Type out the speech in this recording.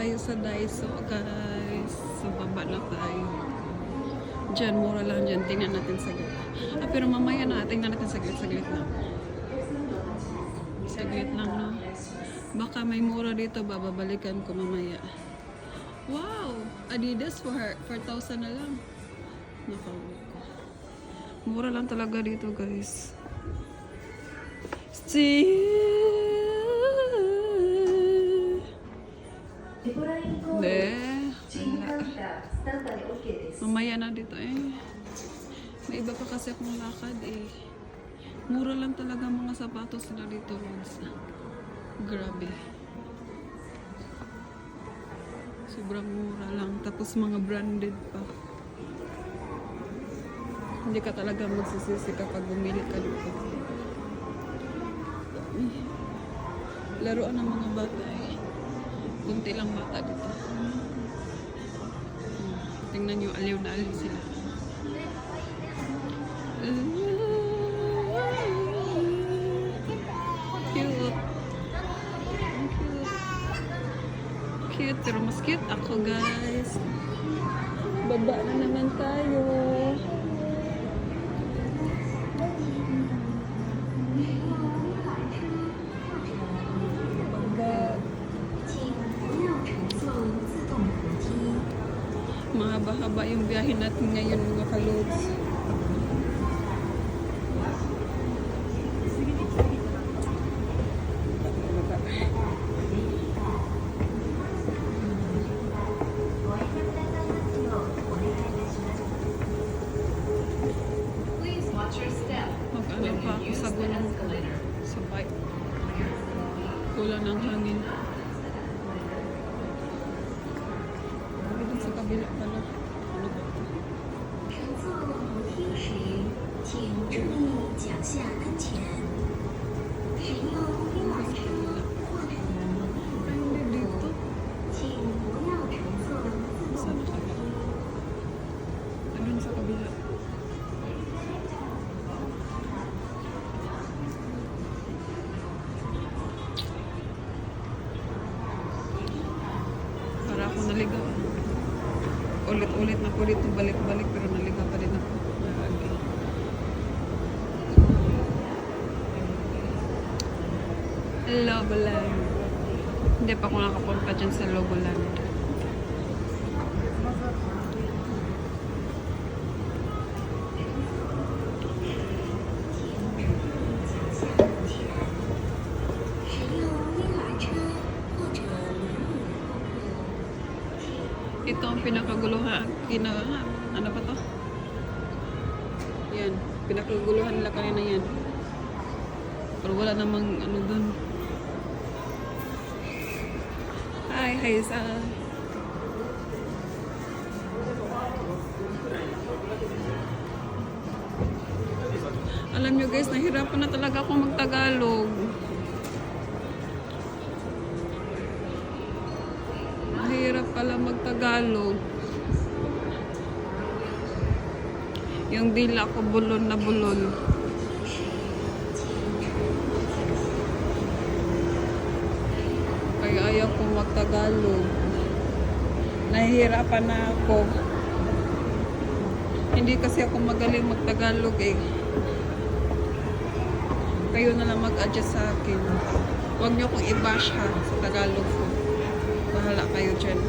tayo sa Daiso, guys. So, baba na tayo. Diyan, mura lang dyan. Tingnan natin saglit. Pero mamaya na. Tingnan natin saglit lang. Saglit lang, no? Baka may mura dito. Babalikan ko mamaya. Wow! Adidas for 4,000 na lang. Nakawag ko. Mura lang talaga dito, guys. Mamaya na dito eh. May iba pa kasi akong lakad eh. Mura lang talaga mga sapatos na dito, Rods. Grabe. Sobrang mura lang. Tapos mga branded pa. Hindi ka talaga magsisisi kapag bumili ka dito. Laruan ng mga bata eh. Kunti lang bata dito. Tingnan nyo, aliw na aliw sila. Cute. Cute. Pero mas cute ako, guys. Baba na naman tayo. Mahaba-haba yung biyahe natin ngayon, mga kalods. Mag-ano pa ako sa gulong ko. Sa bike. Wala ng hangin. Dito sa kabila pala. Ano ba ito? Ay, hindi dito. Saan sa kabila? Anong sa kabila? Para ako naligaw. Ulit-ulit na po dito, balik-balik, pero naligaw pa rin ako. Logoland. Hindi pa ako nakapunta dyan sa Logoland. Ito ang pinakaguluhan. Ano pa to? Yan. Pinakaguluhan nila kanina yan. Pero wala namang ano dun. Hi, Hazel. Alam nyo guys, nahirapan na talaga ako mag-Tagalog. Mahirap pala mag-Tagalog. Yung dila ko bulon na bulon. Kaya ayaw ko mag-Tagalog. Nahihirapan na ako. Hindi kasi ako magaling mag-Tagalog eh. Kayo na lang mag-adjust sa akin. Huwag nyo kong i-bash ha sa Tagalog ko. Bahala kayo dyan.